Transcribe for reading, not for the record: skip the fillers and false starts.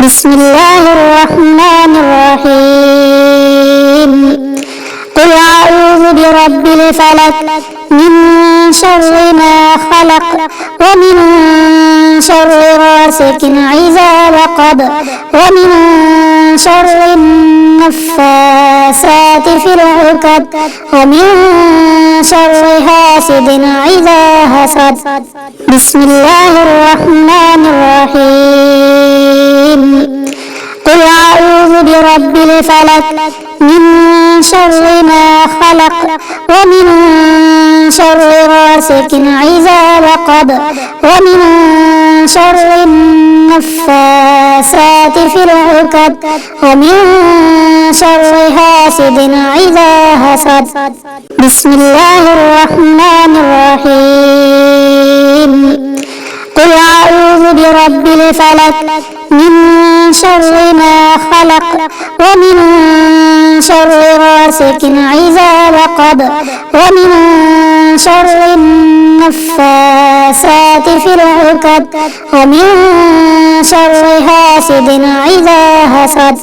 بسم الله الرحمن الرحيم. قل أعوذ برب الفلق من شر ما خلق ومن شر غاسق إذا وقب ومن شر النفاثات في العقد ومن شر حاسد إذا حسد. بسم الله الرحمن الرحيم. قل أعوذ برب الفلق من شر ما خلق ومن شر غاسق إذا وقب ومن شر النفاثات في العقد ومن شر حاسد إذا حسد. بسم الله الرحمن الرحيم. قل أعوذ برب الفلق من شر ما خلق ومن شر غاسق إذا وقب ومن شر النفاثات في العقد ومن شر حاسد إذا حسد.